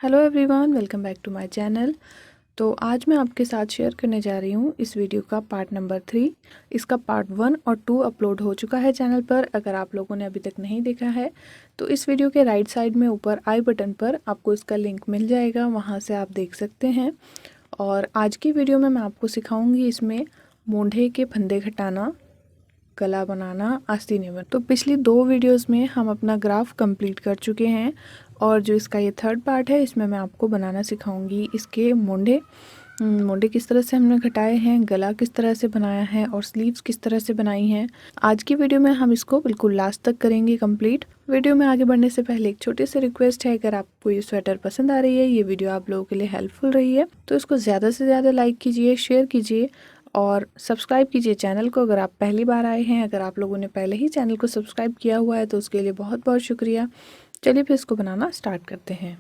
Hello everyone, welcome back to my channel. तो आज मैं आपके साथ शेयर करने जा रही हूँ इस वीडियो का पार्ट नंबर 3। इसका पार्ट 1 और 2 अपलोड हो चुका है चैनल पर। अगर आप लोगों ने अभी तक नहीं देखा है तो इस वीडियो के राइट साइड में ऊपर आई बटन पर आपको इसका लिंक मिल जाएगा, वहाँ से आप देख सकते हैं। और आज की वीडियो में मैं आपको सिखाऊंगी इसमें मोंढे के फंदे घटाना, गला बनाना, आस्तीन बन। तो पिछली 2 वीडियोस में हम अपना ग्राफ कंप्लीट कर चुके हैं और जो इसका ये थर्ड पार्ट है इसमें मैं आपको बनाना सिखाऊंगी इसके मोंढे किस तरह से हमने घटाए हैं, गला किस तरह से बनाया है और स्लीव्स किस तरह से बनाई हैं। आज की वीडियो में हम इसको बिल्कुल लास्ट तक करेंगे कंप्लीट। वीडियो में आगे बढ़ने से पहले एक छोटी सी रिक्वेस्ट है, अगर आपको ये स्वेटर पसंद आ रही है, ये वीडियो आप लोगों के लिए हेल्पफुल रही है, तो इसको ज़्यादा से ज़्यादा लाइक कीजिए, शेयर कीजिए और सब्सक्राइब कीजिए चैनल को अगर आप पहली बार आए हैं। अगर आप लोगों ने पहले ही चैनल को सब्सक्राइब किया हुआ है तो उसके लिए बहुत बहुत शुक्रिया। चलिए फिर इसको बनाना स्टार्ट करते हैं।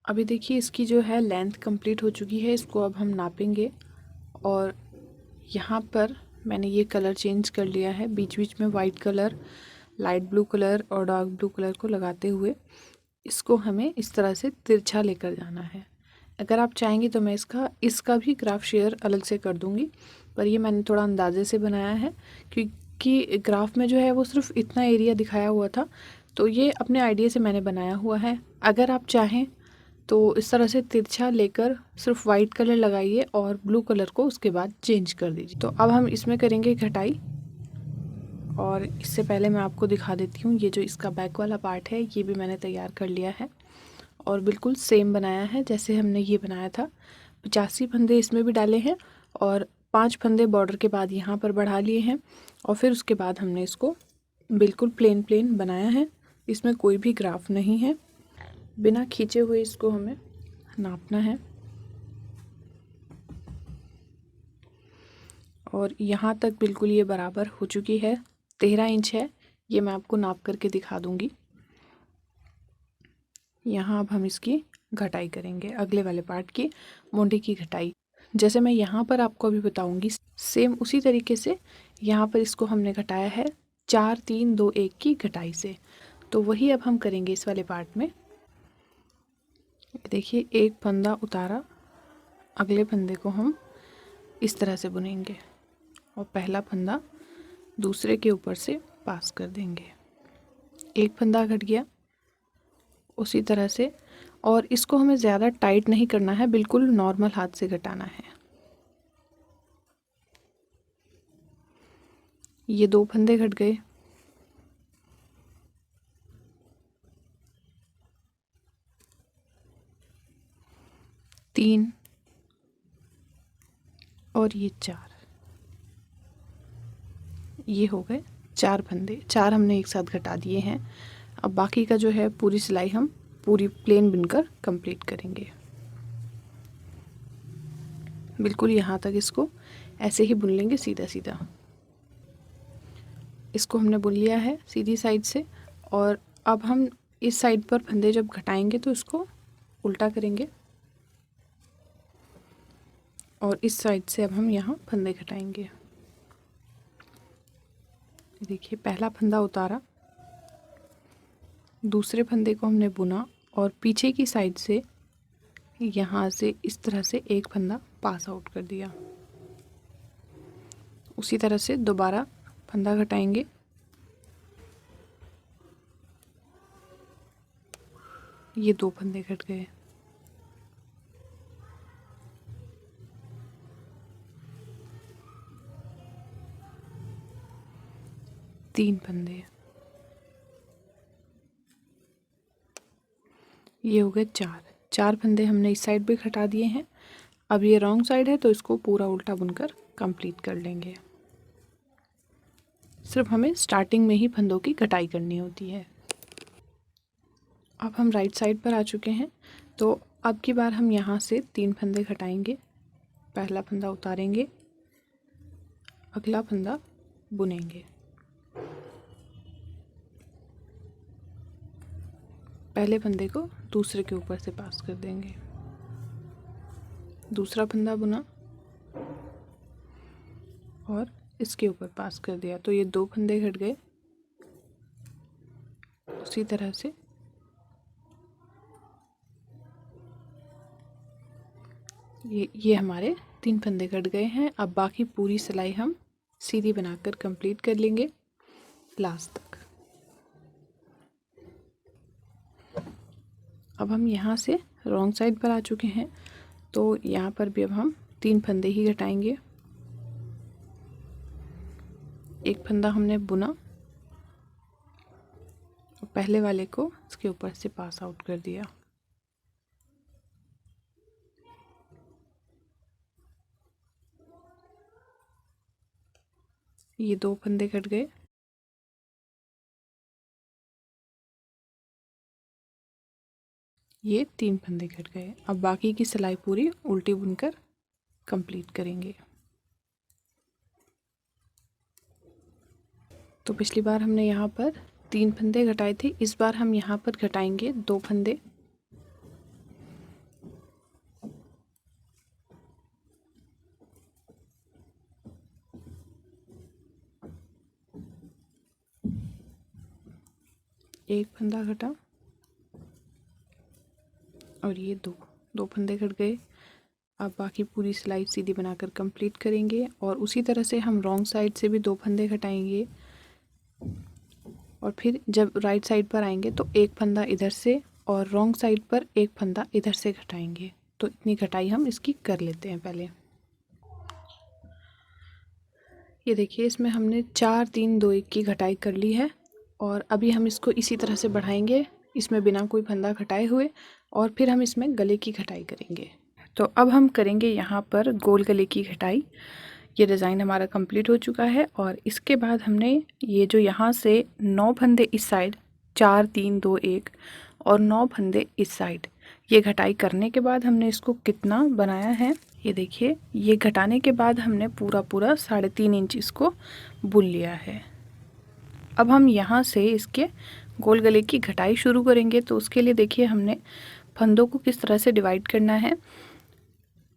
अभी देखिए इसकी जो है लेंथ कंप्लीट हो चुकी है, इसको अब हम नापेंगे। और यहाँ पर मैंने ये कलर चेंज कर लिया है, बीच बीच में white colour, light blue colour और डार्क ब्लू कलर को लगाते हुए इसको हमें इस तरह से तिरछा लेकर जाना है। अगर आप चाहेंगे तो मैं इसका भी ग्राफ शेयर अलग से कर दूंगी, पर ये मैंने थोड़ा अंदाजे से बनाया है क्योंकि ग्राफ में जो है वो सिर्फ इतना एरिया दिखाया हुआ था, तो ये अपने आइडिया से मैंने बनाया हुआ है। अगर आप चाहें तो इस तरह से तिरछा लेकर सिर्फ वाइट कलर लगाइए और ब्लू कलर को उसके बाद चेंज कर दीजिए। तो अब हम इसमें करेंगे घटाई। और इससे पहले मैं आपको दिखा देती हूँ, ये जो इसका बैक वाला पार्ट है ये भी मैंने तैयार कर लिया है और बिल्कुल सेम बनाया है जैसे हमने ये बनाया था। 85 फंदे इसमें भी डाले हैं और 5 फंदे बॉर्डर के बाद यहाँ पर बढ़ा लिए हैं और फिर उसके बाद हमने इसको बिल्कुल प्लेन प्लेन बनाया है। इसमें कोई भी ग्राफ नहीं है, बिना खींचे हुए इसको हमें नापना है। और यहाँ तक बिल्कुल ये बराबर हो चुकी है, 13 इंच है, ये मैं आपको नाप करके दिखा दूँगी। यहाँ अब हम इसकी घटाई करेंगे, अगले वाले पार्ट की मोंढे की घटाई। जैसे मैं यहाँ पर आपको अभी बताऊँगी सेम उसी तरीके से यहाँ पर इसको हमने घटाया है 4 3 2 1 की घटाई से। तो वही अब हम करेंगे इस वाले पार्ट में। देखिए एक फंदा उतारा, अगले फंदे को हम इस तरह से बुनेंगे और पहला फंदा दूसरे के ऊपर से पास कर देंगे। एक फंदा घट गया उसी तरह से, और इसको हमें ज़्यादा टाइट नहीं करना है, बिल्कुल नॉर्मल हाथ से घटाना है। ये 2 फंदे घट गए, तीन और ये 4, ये हो गए 4 फंदे। 4 हमने एक साथ घटा दिए हैं। अब बाकी का जो है पूरी सिलाई हम पूरी प्लेन बुनकर कंप्लीट करेंगे। बिल्कुल यहाँ तक इसको ऐसे ही बुन लेंगे सीधा सीधा। इसको हमने बुन लिया है सीधी साइड से और अब हम इस साइड पर फंदे जब घटाएंगे तो इसको उल्टा करेंगे और इस साइड से अब हम यहाँ फंदे घटाएंगे। देखिए पहला फंदा उतारा, दूसरे फंदे को हमने बुना और पीछे की साइड से यहाँ से इस तरह से एक फंदा पास आउट कर दिया। उसी तरह से दोबारा फंदा घटाएंगे, ये 2 फंदे घट गए, तीन फंदे, ये हो गए 4 फंदे हमने इस साइड पे घटा दिए हैं। अब ये रॉन्ग साइड है तो इसको पूरा उल्टा बुनकर कंप्लीट कर लेंगे। सिर्फ हमें स्टार्टिंग में ही फंदों की कटाई करनी होती है। अब हम राइट साइड पर आ चुके हैं, तो अब की बार हम यहाँ से 3 फंदे घटाएंगे। पहला फंदा उतारेंगे, अगला फंदा बुनेंगे, पहले फंदे को दूसरे के ऊपर से पास कर देंगे, दूसरा फंदा बुना और इसके ऊपर पास कर दिया, तो ये 2 फंदे घट गए, उसी तरह से ये हमारे 3 फंदे कट गए हैं। अब बाकी पूरी सिलाई हम सीधी बनाकर कंप्लीट कर लेंगे लास्ट तक। अब हम यहाँ से रॉन्ग साइड पर आ चुके हैं, तो यहाँ पर भी अब हम 3 फंदे ही घटाएंगे। एक फंदा हमने बुना और पहले वाले को इसके ऊपर से पास आउट कर दिया। ये 2 फंदे कट गए। ये 3 फंदे कट गए। अब बाकी की सिलाई पूरी उल्टी बुनकर कंप्लीट करेंगे। तो पिछली बार हमने यहाँ पर 3 फंदे घटाए थे, इस बार हम यहाँ पर घटाएंगे 2 फंदे। एक फंदा घटा और ये दो फंदे कट गए। अब बाकी पूरी सिलाई सीधी बनाकर कंप्लीट करेंगे और उसी तरह से हम रॉन्ग साइड से भी 2 फंदे घटाएंगे और फिर जब राइट साइड पर आएंगे तो एक फंदा इधर से और रॉन्ग साइड पर एक फंदा इधर से घटाएंगे। तो इतनी घटाई हम इसकी कर लेते हैं पहले। ये देखिए, इसमें हमने 4 3 2 1 की घटाई कर ली है और अभी हम इसको इसी तरह से बढ़ाएंगे, इसमें बिना कोई फंदा घटाए हुए, और फिर हम इसमें गले की घटाई करेंगे। तो अब हम करेंगे यहाँ पर गोल गले की घटाई। ये डिज़ाइन हमारा कंप्लीट हो चुका है और इसके बाद हमने ये जो यहाँ से 9 फंदे इस साइड, 4 3 2 1 और 9 फंदे इस साइड, ये घटाई करने के बाद हमने इसको कितना बनाया है ये देखिए। ये घटाने के बाद हमने पूरा 3.5 इंच इसको बुन लिया है। अब हम यहाँ से इसके गोल गले की घटाई शुरू करेंगे। तो उसके लिए देखिए हमने फंदों को किस तरह से डिवाइड करना है।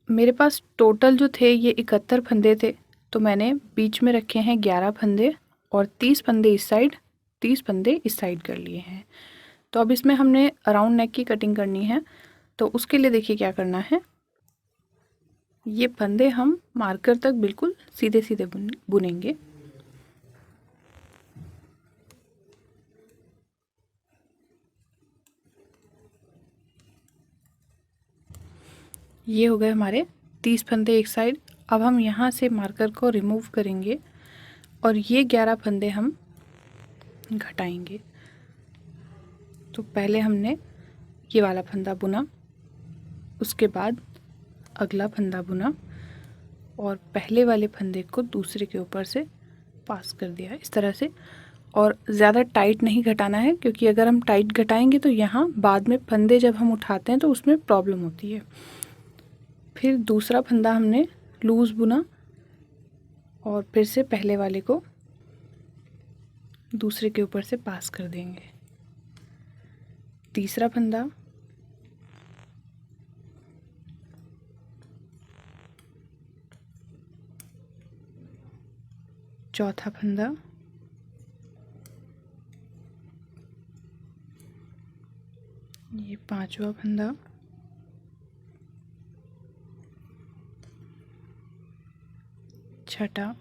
मेरे पास टोटल जो थे ये 71 फंदे थे, तो मैंने बीच में रखे हैं 11 फंदे और 30 फंदे इस साइड, 30 फंदे इस साइड कर लिए हैं। तो अब इसमें हमने अराउंड नेक की कटिंग करनी है। तो उसके लिए देखिए क्या करना है, ये फंदे हम मार्कर तक बिल्कुल सीधे सीधे बुनेंगे। ये हो गए हमारे 30 फंदे एक साइड। अब हम यहाँ से मार्कर को रिमूव करेंगे और ये 11 फंदे हम घटाएंगे। तो पहले हमने ये वाला फंदा बुना, उसके बाद अगला फंदा बुना और पहले वाले फंदे को दूसरे के ऊपर से पास कर दिया इस तरह से। और ज़्यादा टाइट नहीं घटाना है, क्योंकि अगर हम टाइट घटाएंगे तो यहाँ बाद में फंदे जब हम उठाते हैं तो उसमें प्रॉब्लम होती है। फिर दूसरा फंदा हमने लूज़ बुना और फिर से पहले वाले को दूसरे के ऊपर से पास कर देंगे। तीसरा फंदा, चौथा फंदा, ये पांचवा फंदा, छठा,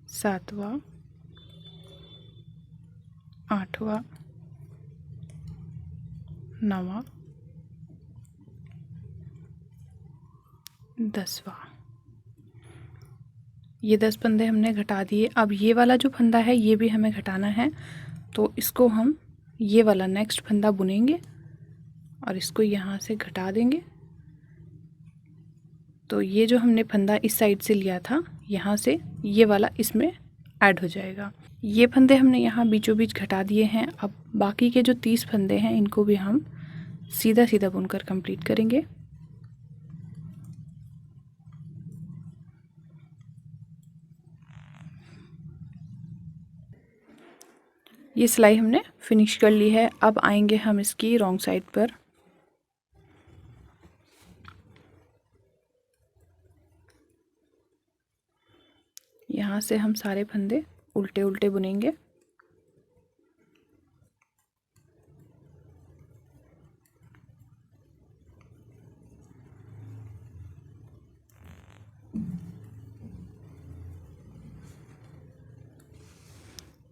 सातवां, आठवां, नौवां, 10वां। ये 10 फंदे हमने घटा दिए। अब ये वाला जो फंदा है ये भी हमें घटाना है, तो इसको हम ये वाला नेक्स्ट फंदा बुनेंगे और इसको यहाँ से घटा देंगे। तो ये जो हमने फंदा इस साइड से लिया था, यहाँ से ये वाला इसमें ऐड हो जाएगा। ये फंदे हमने यहाँ बीचों बीच घटा दिए हैं। अब बाकी के जो 30 फंदे हैं इनको भी हम सीधा सीधा बुनकर कंप्लीट करेंगे। ये सिलाई हमने फिनिश कर ली है। अब आएंगे हम इसकी रॉन्ग साइड पर। यहाँ से हम सारे फंदे उल्टे उल्टे बुनेंगे।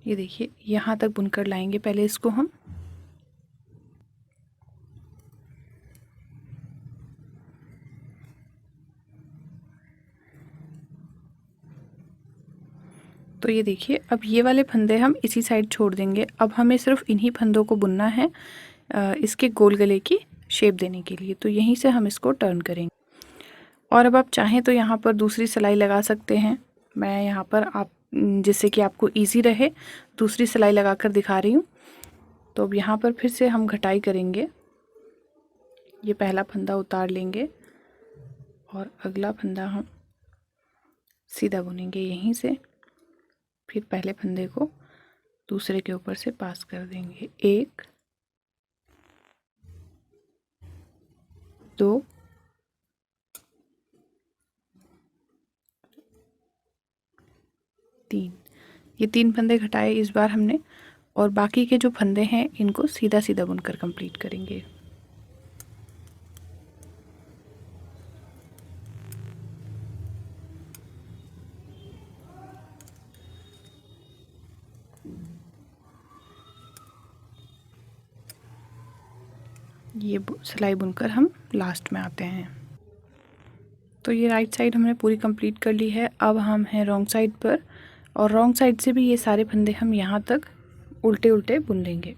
ये देखिए यहाँ तक बुनकर लाएंगे पहले इसको हम। तो ये देखिए अब ये वाले फंदे हम इसी साइड छोड़ देंगे। अब हमें सिर्फ इन्हीं फंदों को बुनना है इसके गोल गले की शेप देने के लिए। तो यहीं से हम इसको टर्न करेंगे। और अब आप चाहें तो यहाँ पर दूसरी सिलाई लगा सकते हैं। मैं यहाँ पर आप जिससे कि आपको इजी रहे दूसरी सिलाई लगा कर दिखा रही हूँ। तो अब यहाँ पर फिर से हम घटाई करेंगे। ये पहला फंदा उतार लेंगे और अगला फंदा हम सीधा बुनेंगे यहीं से। फिर पहले फंदे को दूसरे के ऊपर से पास कर देंगे। 1 2 3। ये 3 फंदे घटाए इस बार हमने, और बाकी के जो फंदे हैं इनको सीधा सीधा बुनकर कंप्लीट करेंगे। ये सिलाई बुनकर हम लास्ट में आते हैं। तो ये राइट साइड हमने पूरी कंप्लीट कर ली है। अब हम हैं रॉन्ग साइड पर, और रॉन्ग साइड से भी ये सारे फंदे हम यहाँ तक उल्टे उल्टे बुन लेंगे।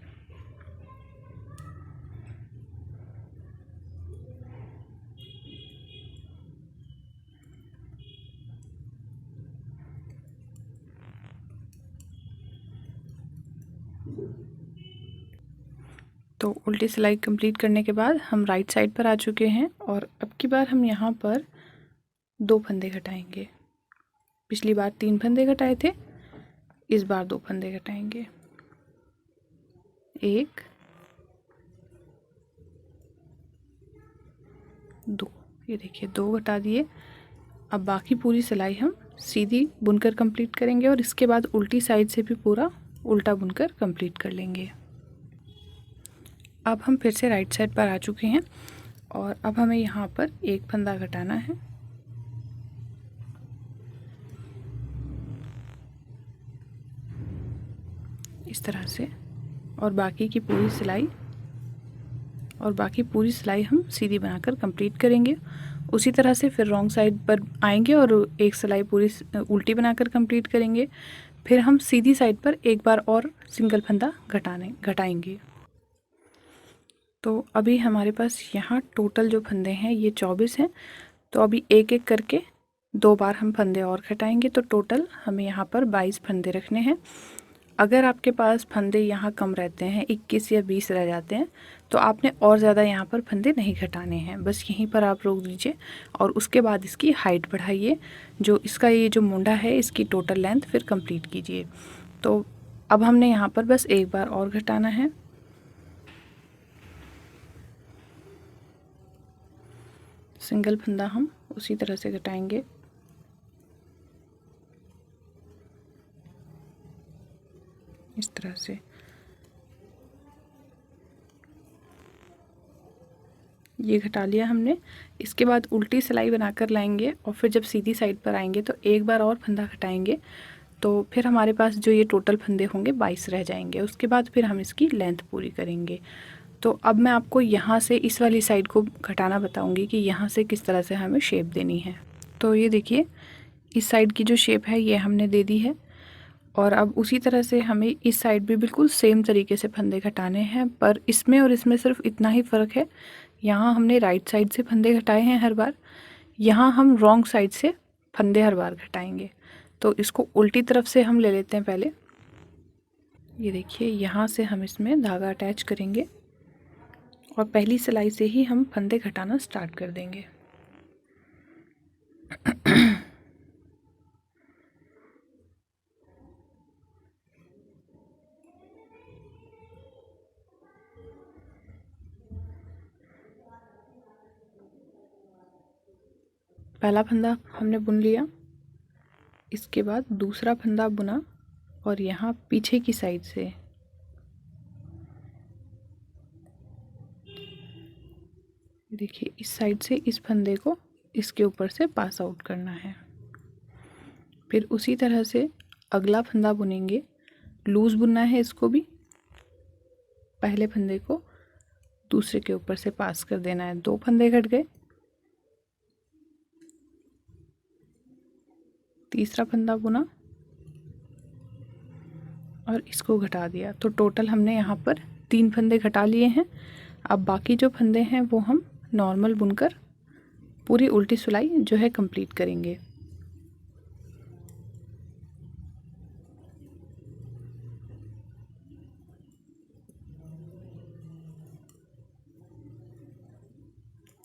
तो उल्टी सिलाई कंप्लीट करने के बाद हम राइट साइड पर आ चुके हैं, और अब की बार हम यहाँ पर 2 फंदे घटाएंगे। पिछली बार 3 फंदे घटाए थे, इस बार 2 फंदे घटाएंगे। 1 2। ये देखिए 2 घटा दिए। अब बाकी पूरी सिलाई हम सीधी बुनकर कंप्लीट करेंगे, और इसके बाद उल्टी साइड से भी पूरा उल्टा बुनकर कंप्लीट कर लेंगे। अब हम फिर से राइट साइड पर आ चुके हैं, और अब हमें यहाँ पर 1 फंदा घटाना है। इस तरह से, और बाकी पूरी सिलाई हम सीधी बनाकर कंप्लीट करेंगे। उसी तरह से फिर रॉन्ग साइड पर आएंगे और एक सिलाई पूरी उल्टी बनाकर कंप्लीट करेंगे। फिर हम सीधी साइड पर एक बार और सिंगल फंदा घटाएंगे। तो अभी हमारे पास यहाँ टोटल जो फंदे हैं ये 24 हैं। तो अभी एक एक करके 2 बार हम फंदे और घटाएंगे, तो टोटल हमें यहाँ पर 22 फंदे रखने हैं। अगर आपके पास फंदे यहाँ कम रहते हैं, 21 या 20 रह जाते हैं, तो आपने और ज़्यादा यहाँ पर फंदे नहीं घटाने हैं। बस यहीं पर आप रोक दीजिए, और उसके बाद इसकी हाइट बढ़ाइए। जो इसका ये जो मुंडा है इसकी टोटल लेंथ फिर कंप्लीट कीजिए। तो अब हमने यहाँ पर बस एक बार और घटाना है। सिंगल फंदा हम उसी तरह से घटाएंगे। इस तरह से ये घटा लिया हमने। इसके बाद उल्टी सिलाई बनाकर लाएंगे, और फिर जब सीधी साइड पर आएंगे तो एक बार और फंदा घटाएंगे। तो फिर हमारे पास जो ये टोटल फंदे होंगे 22 रह जाएंगे। उसके बाद फिर हम इसकी लेंथ पूरी करेंगे। तो अब मैं आपको यहाँ से इस वाली साइड को घटाना बताऊंगी कि यहाँ से किस तरह से हमें शेप देनी है। तो ये देखिए इस साइड की जो शेप है ये हमने दे दी है, और अब उसी तरह से हमें इस साइड भी बिल्कुल सेम तरीके से फंदे घटाने हैं। पर इसमें और इसमें सिर्फ इतना ही फ़र्क है, यहाँ हमने राइट साइड से फंदे घटाए हैं हर बार, यहाँ हम रॉन्ग साइड से फंदे हर बार घटाएंगे। तो इसको उल्टी तरफ से हम ले लेते हैं पहले। ये देखिए यहाँ से हम इसमें धागा अटैच करेंगे, और पहली सिलाई से ही हम फंदे घटाना स्टार्ट कर देंगे। पहला फंदा हमने बुन लिया, इसके बाद दूसरा फंदा बुना, और यहाँ पीछे की साइड से देखिए इस साइड से इस फंदे को इसके ऊपर से पास आउट करना है। फिर उसी तरह से अगला फंदा बुनेंगे, लूज बुनना है इसको भी। पहले फंदे को दूसरे के ऊपर से पास कर देना है। 2 फंदे कट गए, तीसरा फंदा बुना और इसको घटा दिया। तो टोटल हमने यहाँ पर 3 फंदे घटा लिए हैं। अब बाकी जो फंदे हैं वो हम नॉर्मल बुनकर पूरी उल्टी सिलाई जो है कंप्लीट करेंगे।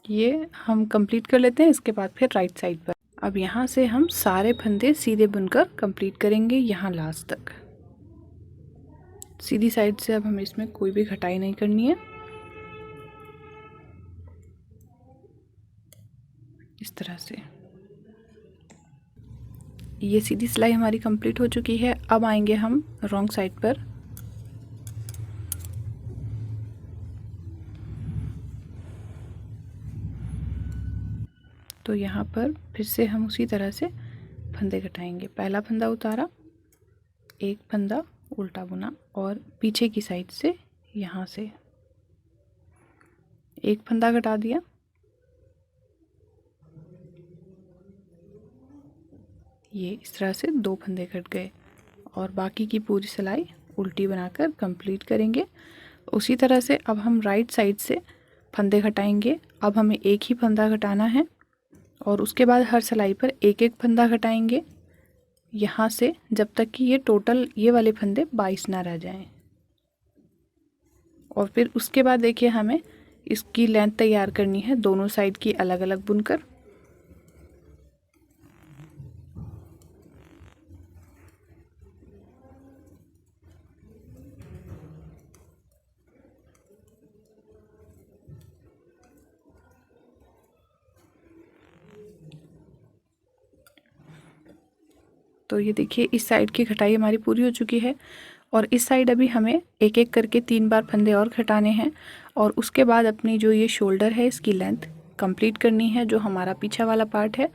ये हम कंप्लीट कर लेते हैं, इसके बाद फिर राइट साइड पर। अब यहाँ से हम सारे फंदे सीधे बुनकर कंप्लीट करेंगे यहाँ लास्ट तक। सीधी साइड से अब हमें इसमें कोई भी घटाई नहीं करनी है। इस तरह से ये सीधी सिलाई हमारी कंप्लीट हो चुकी है। अब आएंगे हम रॉन्ग साइड पर। तो यहाँ पर फिर से हम उसी तरह से फंदे घटाएंगे। पहला फंदा उतारा, एक फंदा उल्टा बुना और पीछे की साइड से यहाँ से एक फंदा घटा दिया, ये इस तरह से 2 फंदे कट गए और बाकी की पूरी सिलाई उल्टी बनाकर कंप्लीट करेंगे। उसी तरह से अब हम राइट साइड से फंदे घटाएंगे। अब हमें एक ही फंदा घटाना है और उसके बाद हर सिलाई पर एक एक फंदा घटाएंगे यहाँ से, जब तक कि ये टोटल ये वाले फंदे 22 ना रह जाएं। और फिर उसके बाद देखिए हमें इसकी लेंथ तैयार करनी है दोनों साइड की अलग अलग बुनकर। तो ये देखिए इस साइड की घटाई हमारी पूरी हो चुकी है और इस साइड अभी हमें एक एक करके 3 बार फंदे और घटाने हैं और उसके बाद अपनी जो ये शोल्डर है इसकी लेंथ कंप्लीट करनी है, जो हमारा पीछा वाला पार्ट है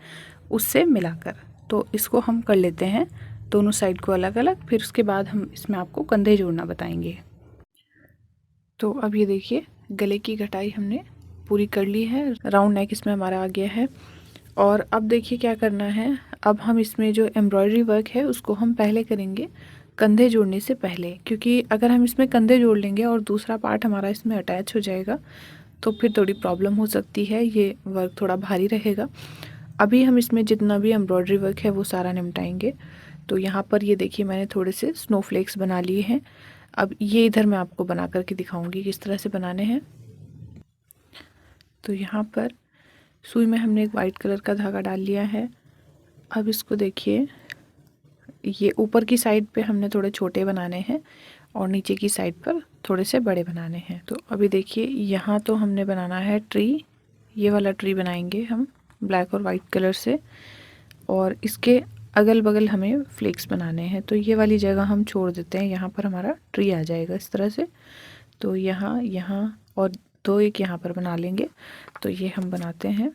उससे मिलाकर। तो इसको हम कर लेते हैं दोनों साइड को अलग अलग, फिर उसके बाद हम इसमें आपको कंधे जोड़ना बताएंगे। तो अब ये देखिए गले की घटाई हमने पूरी कर ली है, राउंड नेक इसमें हमारा आ गया है। और अब देखिए क्या करना है, अब हम इसमें जो एम्ब्रॉयडरी वर्क है उसको हम पहले करेंगे कंधे जोड़ने से पहले, क्योंकि अगर हम इसमें कंधे जोड़ लेंगे और दूसरा पार्ट हमारा इसमें अटैच हो जाएगा तो फिर थोड़ी प्रॉब्लम हो सकती है, ये वर्क थोड़ा भारी रहेगा। अभी हम इसमें जितना भी एम्ब्रॉयडरी वर्क है वो सारा निपटाएंगे। तो यहाँ पर ये देखिए मैंने थोड़े से स्नोफ्लेक्स बना लिए हैं। अब ये इधर मैं आपको बना करके दिखाऊंगी किस तरह से बनाने हैं। तो यहाँ पर सुई में हमने एक वाइट कलर का धागा डाल लिया है। अब इसको देखिए ये ऊपर की साइड पे हमने थोड़े छोटे बनाने हैं और नीचे की साइड पर थोड़े से बड़े बनाने हैं। तो अभी देखिए यहाँ तो हमने बनाना है ट्री, ये वाला ट्री बनाएंगे हम ब्लैक और वाइट कलर से, और इसके अगल बगल हमें फ्लेक्स बनाने हैं। तो ये वाली जगह हम छोड़ देते हैं, यहाँ पर हमारा ट्री आ जाएगा इस तरह से। तो यहाँ यहाँ और 2 एक यहाँ पर बना लेंगे। तो ये हम बनाते हैं।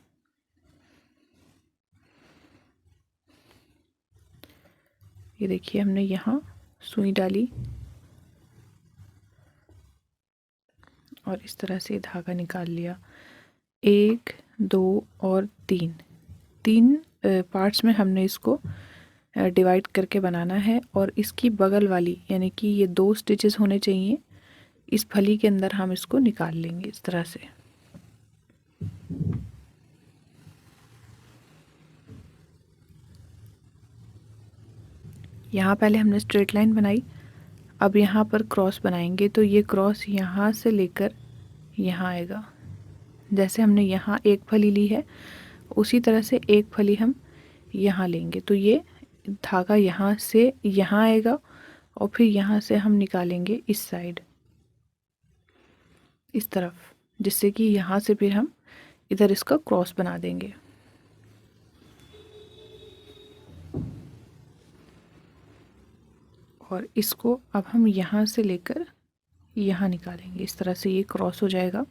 ये देखिए हमने यहाँ सुई डाली और इस तरह से धागा निकाल लिया। 1 2 और 3 पार्ट्स में हमने इसको डिवाइड करके बनाना है और इसकी बगल वाली यानी कि ये 2 स्टिचेस होने चाहिए, इस फली के अंदर हम इसको निकाल लेंगे इस तरह से। यहाँ पहले हमने स्ट्रेट लाइन बनाई, अब यहाँ पर क्रॉस बनाएंगे। तो ये क्रॉस यहाँ से लेकर यहाँ आएगा। जैसे हमने यहाँ एक फली ली है उसी तरह से एक फली हम यहाँ लेंगे। तो ये धागा यहाँ से यहाँ आएगा और फिर यहाँ से हम निकालेंगे इस साइड इस तरफ, जिससे कि यहाँ से फिर हम इधर इसका क्रॉस बना देंगे। और इसको अब हम यहाँ से लेकर यहाँ निकालेंगे। इस तरह से ये क्रॉस हो जाएगा।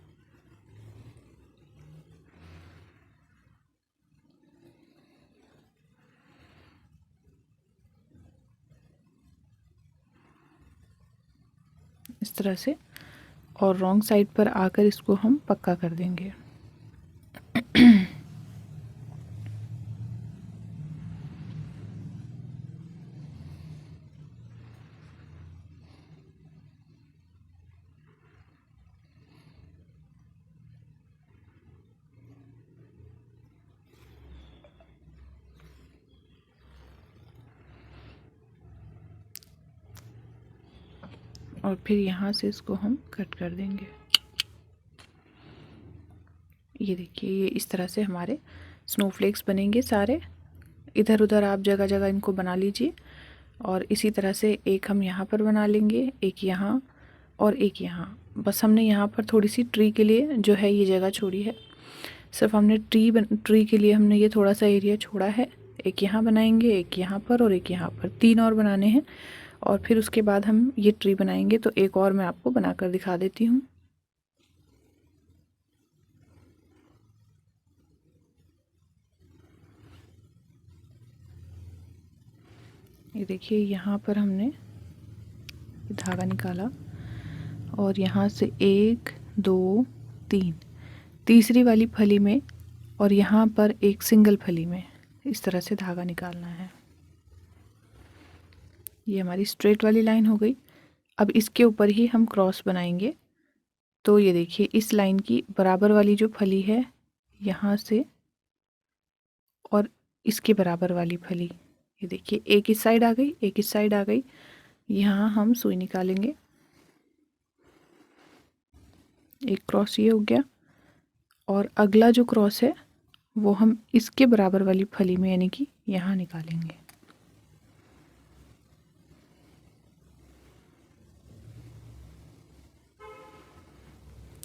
इस तरह से, और रॉन्ग साइड पर आकर इसको हम पक्का कर देंगे। और फिर यहाँ से इसको हम कट कर देंगे। ये देखिए, ये इस तरह से हमारे स्नोफ्लेक्स बनेंगे सारे। इधर उधर आप जगह जगह इनको बना लीजिए। और इसी तरह से एक हम यहाँ पर बना लेंगे, एक यहाँ और एक यहाँ। बस हमने यहाँ पर थोड़ी सी ट्री के लिए जो है ये जगह छोड़ी है। सिर्फ हमने ट्री के लिए हमने ये थोड़ा सा एरिया छोड़ा है। एक यहाँ बनाएंगे, एक यहाँ पर और एक यहाँ पर, 3 और बनाने हैं। और फिर उसके बाद हम ये ट्री बनाएंगे। तो एक और मैं आपको बनाकर दिखा देती हूँ। ये देखिए, यहाँ पर हमने धागा निकाला और यहाँ से 1 2 3, तीसरी वाली फली में और यहाँ पर एक सिंगल फली में इस तरह से धागा निकालना है। ये हमारी स्ट्रेट वाली लाइन हो गई। अब इसके ऊपर ही हम क्रॉस बनाएंगे। तो ये देखिए, इस लाइन की बराबर वाली जो फली है यहाँ से, और इसके बराबर वाली फली, ये देखिए, एक इस साइड आ गई, एक इस साइड आ गई। यहाँ हम सुई निकालेंगे। एक क्रॉस ये हो गया, और अगला जो क्रॉस है वो हम इसके बराबर वाली फली में यानी कि यहाँ निकालेंगे।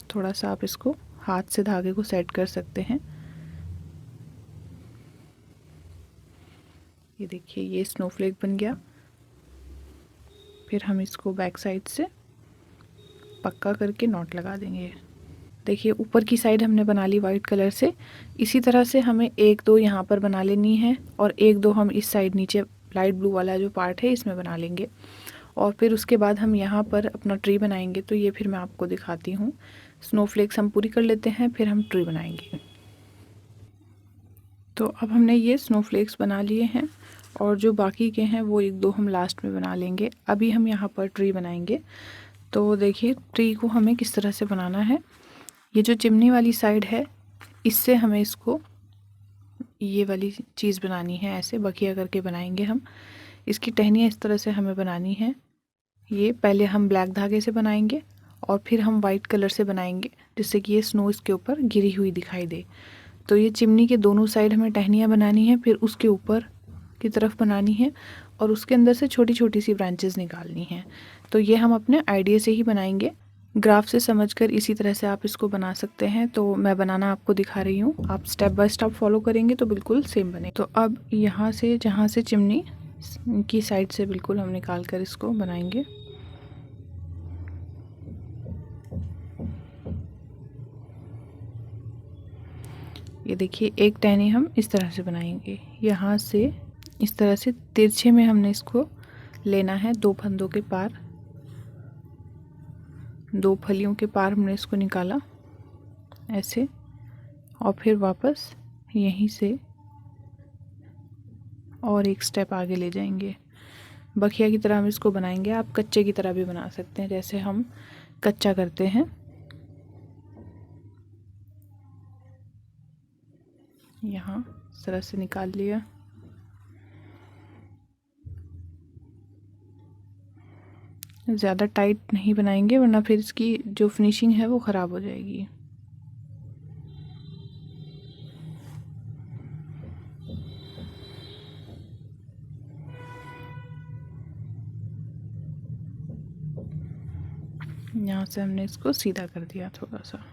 थोड़ा सा आप इसको हाथ से धागे को सेट कर सकते हैं। ये देखिए, ये स्नोफ्लेक बन गया। फिर हम इसको बैक साइड से पक्का करके नॉट लगा देंगे। देखिए, ऊपर की साइड हमने बना ली वाइट कलर से। इसी तरह से हमें 1 2 यहाँ पर बना लेनी है, और 1 2 हम इस साइड नीचे लाइट ब्लू वाला जो पार्ट है इसमें बना लेंगे। और फिर उसके बाद हम यहाँ पर अपना ट्री बनाएंगे। तो ये फिर मैं आपको दिखाती हूँ। स्नोफ्लेक्स हम पूरी कर लेते हैं, फिर हम ट्री बनाएंगे। तो अब हमने ये स्नोफ्लेक्स बना लिए हैं, और जो बाकी के हैं वो 1 2 हम लास्ट में बना लेंगे। अभी हम यहाँ पर ट्री बनाएंगे। तो देखिए, ट्री को हमें किस तरह से बनाना है। ये जो चिमनी वाली साइड है, इससे हमें इसको ये वाली चीज़ बनानी है। ऐसे बखिया करके बनाएंगे हम। इसकी टहनियाँ इस तरह से हमें बनानी है। ये पहले हम ब्लैक धागे से बनाएंगे और फिर हम वाइट कलर से बनाएंगे, जिससे कि ये स्नो इसके ऊपर गिरी हुई दिखाई दे। तो ये चिमनी के दोनों साइड हमें टहनियाँ बनानी है, फिर उसके ऊपर की तरफ बनानी है, और उसके अंदर से छोटी छोटी सी ब्रांचेस निकालनी है। तो ये हम अपने आइडिया से ही बनाएंगे। ग्राफ से समझकर इसी तरह से आप इसको बना सकते हैं। तो मैं बनाना आपको दिखा रही हूँ, आप स्टेप बाय स्टेप फॉलो करेंगे तो बिल्कुल सेम बने। तो अब यहाँ से, जहाँ से चिमनी की साइड से बिल्कुल हम निकाल कर इसको बनाएंगे। ये देखिए, एक टहनी हम इस तरह से बनाएंगे। यहाँ से इस तरह से तिरछे में हमने इसको लेना है, 2 फंदों के पार, 2 फलियों के पार हमने इसको निकाला ऐसे, और फिर वापस यहीं से और एक स्टेप आगे ले जाएंगे। बखिया की तरह हम इसको बनाएंगे। आप कच्चे की तरह भी बना सकते हैं, जैसे हम कच्चा करते हैं। यहाँ इस तरह से निकाल लिया। ज़्यादा टाइट नहीं बनाएंगे, वरना फिर इसकी जो फिनिशिंग है वो ख़राब हो जाएगी। यहाँ से हमने इसको सीधा कर दिया थोड़ा सा।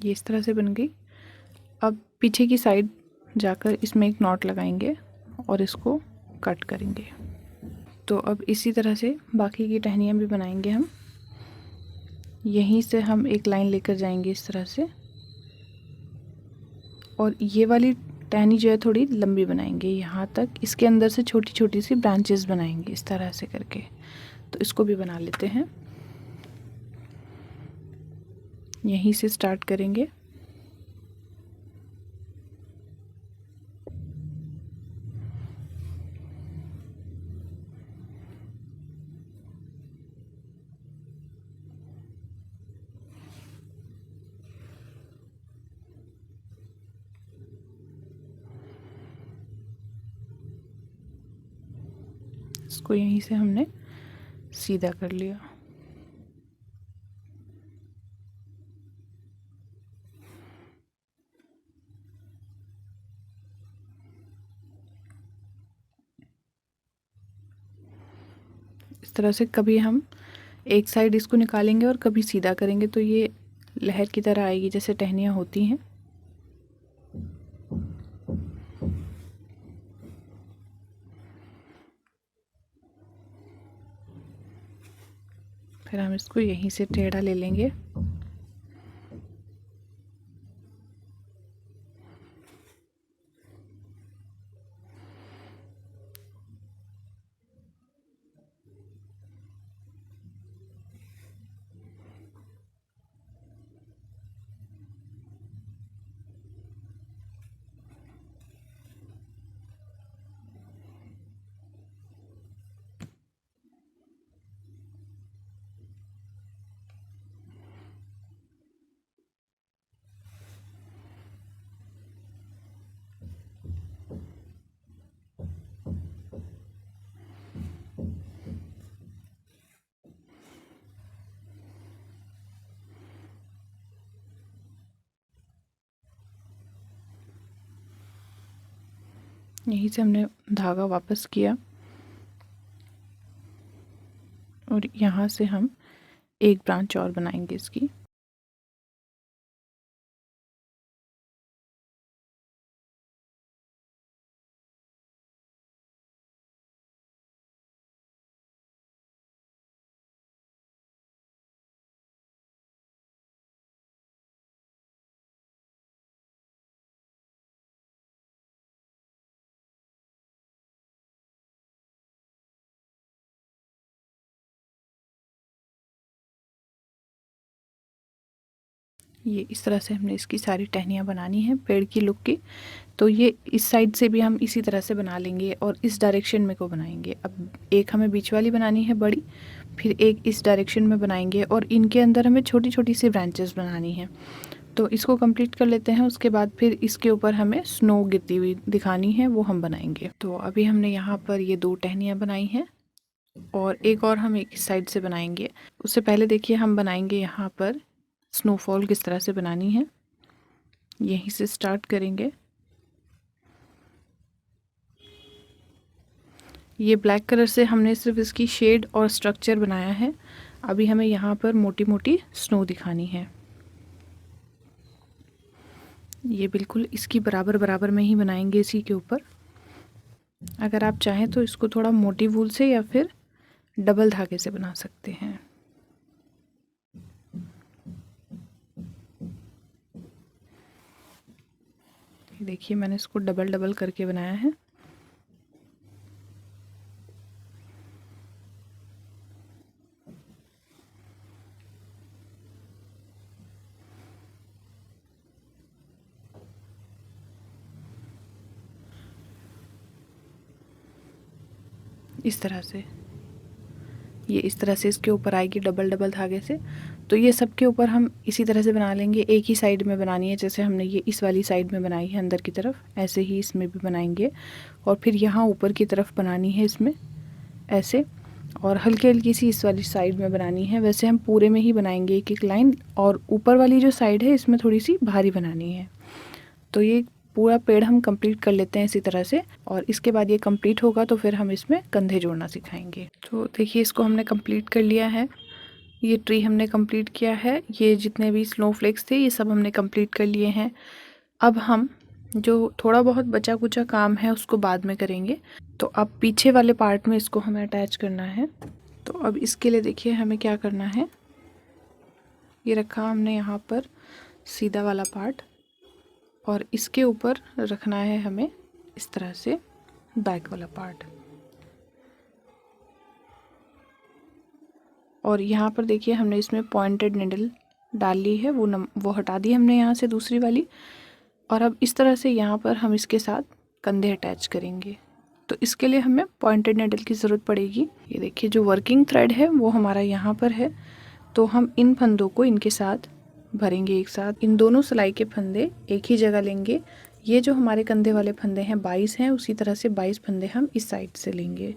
ये इस तरह से बन गई। अब पीछे की साइड जाकर इसमें एक नॉट लगाएंगे और इसको कट करेंगे। तो अब इसी तरह से बाकी की टहनियाँ भी बनाएंगे हम। यहीं से हम एक लाइन लेकर जाएंगे इस तरह से, और ये वाली टहनी जो है थोड़ी लंबी बनाएंगे यहाँ तक। इसके अंदर से छोटी छोटी सी ब्रांचेस बनाएंगे इस तरह से करके। तो इसको भी बना लेते हैं। यहीं से स्टार्ट करेंगे। इसको यहीं से हमने सीधा कर लिया। इस तरह से कभी हम एक साइड इसको निकालेंगे और कभी सीधा करेंगे, तो ये लहर की तरह आएगी जैसे टहनियाँ होती हैं। फिर हम इसको यहीं से टेढ़ा ले लेंगे। यहीं से हमने धागा वापस किया और यहाँ से हम एक ब्रांच और बनाएंगे इसकी। ये इस तरह से हमने इसकी सारी टहनियाँ बनानी है पेड़ की लुक की। तो ये इस साइड से भी हम इसी तरह से बना लेंगे और इस डायरेक्शन में को बनाएंगे। अब एक हमें बीच वाली बनानी है बड़ी, फिर एक इस डायरेक्शन में बनाएंगे और इनके अंदर हमें छोटी छोटी सी ब्रांचेस बनानी है। तो इसको कंप्लीट कर लेते हैं। उसके बाद फिर इसके ऊपर हमें स्नो गिरती हुई दिखानी है, वो हम बनाएंगे। तो अभी हमने यहाँ पर ये 2 टहनियाँ बनाई हैं और एक और हम एक साइड से बनाएंगे। उससे पहले देखिए हम बनाएंगे यहाँ पर स्नोफॉल किस तरह से बनानी है। यहीं से स्टार्ट करेंगे। ये ब्लैक कलर से हमने सिर्फ इसकी शेड और स्ट्रक्चर बनाया है। अभी हमें यहाँ पर मोटी मोटी स्नो दिखानी है। ये बिल्कुल इसकी बराबर बराबर में ही बनाएंगे इसी के ऊपर। अगर आप चाहें तो इसको थोड़ा मोटी वूल से या फिर डबल धागे से बना सकते हैं। देखिए मैंने इसको डबल डबल करके बनाया है। इस तरह से ये इस तरह से इसके ऊपर आएगी डबल डबल धागे से। तो ये सब के ऊपर हम इसी तरह से बना लेंगे। एक ही साइड में बनानी है, जैसे हमने ये इस वाली साइड में बनाई है अंदर की तरफ, ऐसे ही इसमें भी बनाएंगे। और फिर यहाँ ऊपर की तरफ बनानी है इसमें ऐसे, और हल्की हल्की सी इस वाली साइड में बनानी है। वैसे हम पूरे में ही बनाएंगे एक एक लाइन, और ऊपर वाली जो साइड है इसमें थोड़ी सी भारी बनानी है। तो ये पूरा पेड़ हम कंप्लीट कर लेते हैं इसी तरह से, और इसके बाद ये कंप्लीट होगा तो फिर हम इसमें कंधे जोड़ना सिखाएंगे। तो देखिए इसको हमने कंप्लीट कर लिया है। ये ट्री हमने कंप्लीट किया है। ये जितने भी स्नोफ्लेक्स थे ये सब हमने कंप्लीट कर लिए हैं। अब हम जो थोड़ा बहुत बचा कुचा काम है उसको बाद में करेंगे। तो अब पीछे वाले पार्ट में इसको हमें अटैच करना है। तो अब इसके लिए देखिए हमें क्या करना है। ये रखा हमने यहाँ पर सीधा वाला पार्ट, और इसके ऊपर रखना है हमें इस तरह से बैक वाला पार्ट। और यहाँ पर देखिए हमने इसमें पॉइंटेड निडल डाल ली है, वो हटा दी हमने यहाँ से दूसरी वाली। और अब इस तरह से यहाँ पर हम इसके साथ कंधे अटैच करेंगे। तो इसके लिए हमें पॉइंटेड निडल की ज़रूरत पड़ेगी। ये देखिए जो वर्किंग थ्रेड है वो हमारा यहाँ पर है। तो हम इन फंदों को इनके साथ भरेंगे एक साथ। इन दोनों सिलाई के फंदे एक ही जगह लेंगे। ये जो हमारे कंधे वाले फंदे हैं 22 हैं, उसी तरह से 22 फंदे हम इस साइड से लेंगे।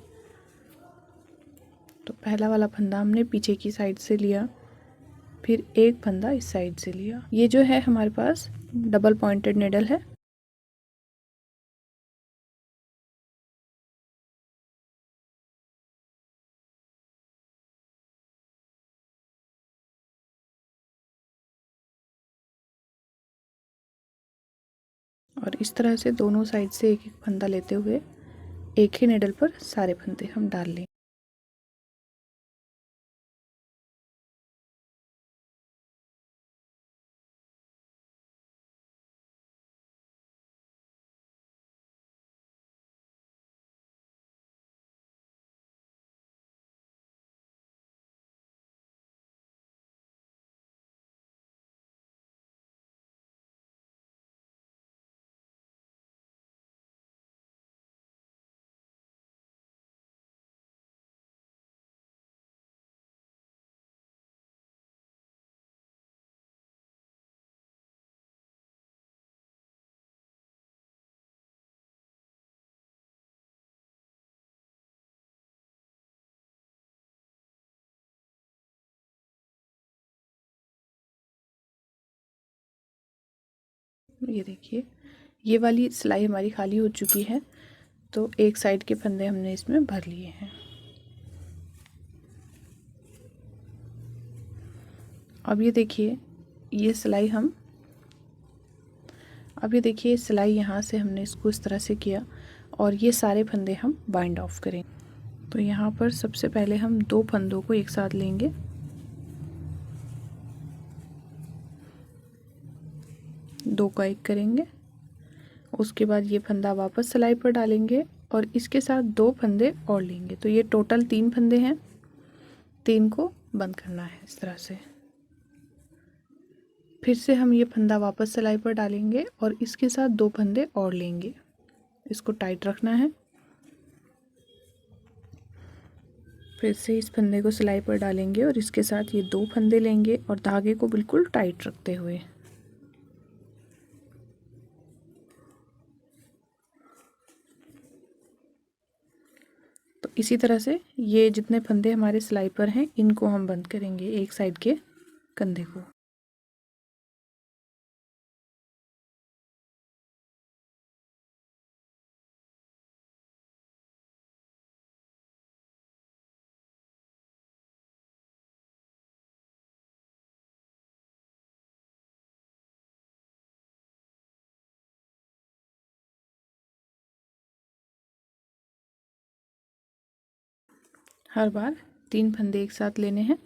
तो पहला वाला फंदा हमने पीछे की साइड से लिया, फिर एक फंदा इस साइड से लिया। ये जो है हमारे पास डबल पॉइंटेड निडल है। और इस तरह से दोनों साइड से एक एक फंदा लेते हुए एक ही निडल पर सारे फंदे हम डाल लेंगे। ये देखिए ये वाली सिलाई हमारी खाली हो चुकी है। तो एक साइड के फंदे हमने इसमें भर लिए हैं। अब ये देखिए ये सिलाई हम अब ये देखिए सिलाई यहाँ से हमने इसको इस तरह से किया, और ये सारे फंदे हम बाइंड ऑफ करेंगे। तो यहाँ पर सबसे पहले हम दो फंदों को एक साथ लेंगे, दो का एक करेंगे। उसके बाद ये फंदा वापस सिलाई पर डालेंगे और इसके साथ दो फंदे और लेंगे। तो ये टोटल 3 फंदे हैं। 3 को बंद करना है इस तरह से। फिर से हम ये फंदा वापस सिलाई पर डालेंगे और इसके साथ दो फंदे और लेंगे। इसको टाइट रखना है। फिर से इस फंदे को सिलाई पर डालेंगे और इसके साथ ये दो फंदे लेंगे और धागे को बिल्कुल टाइट रखते हुए। तो इसी तरह से ये जितने फंदे हमारे सिलाई पर हैं इनको हम बंद करेंगे एक साइड के कंधे को। हर बार 3 फंदे एक साथ लेने हैं।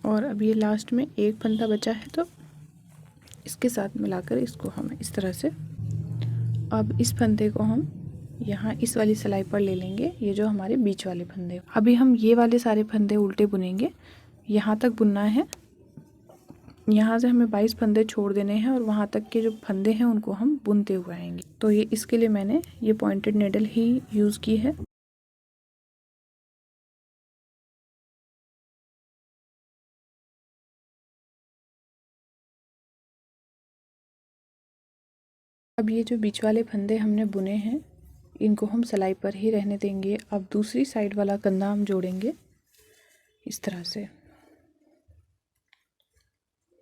और अब ये लास्ट में एक फंदा बचा है, तो इसके साथ मिलाकर इसको हम इस तरह से, अब इस फंदे को हम यहाँ इस वाली सिलाई पर ले लेंगे, ये जो हमारे बीच वाले फंदे। अभी हम ये वाले सारे फंदे उल्टे बुनेंगे, यहाँ तक बुनना है। यहाँ से हमें 22 फंदे छोड़ देने हैं और वहाँ तक के जो फंदे हैं उनको हम बुनते हुए आएंगे। तो ये इसके लिए मैंने ये पॉइंटेड नेडल ही यूज़ की है। अब ये जो बीच वाले फंदे हमने बुने हैं इनको हम सिलाई पर ही रहने देंगे। अब दूसरी साइड वाला कंधा हम जोड़ेंगे इस तरह से।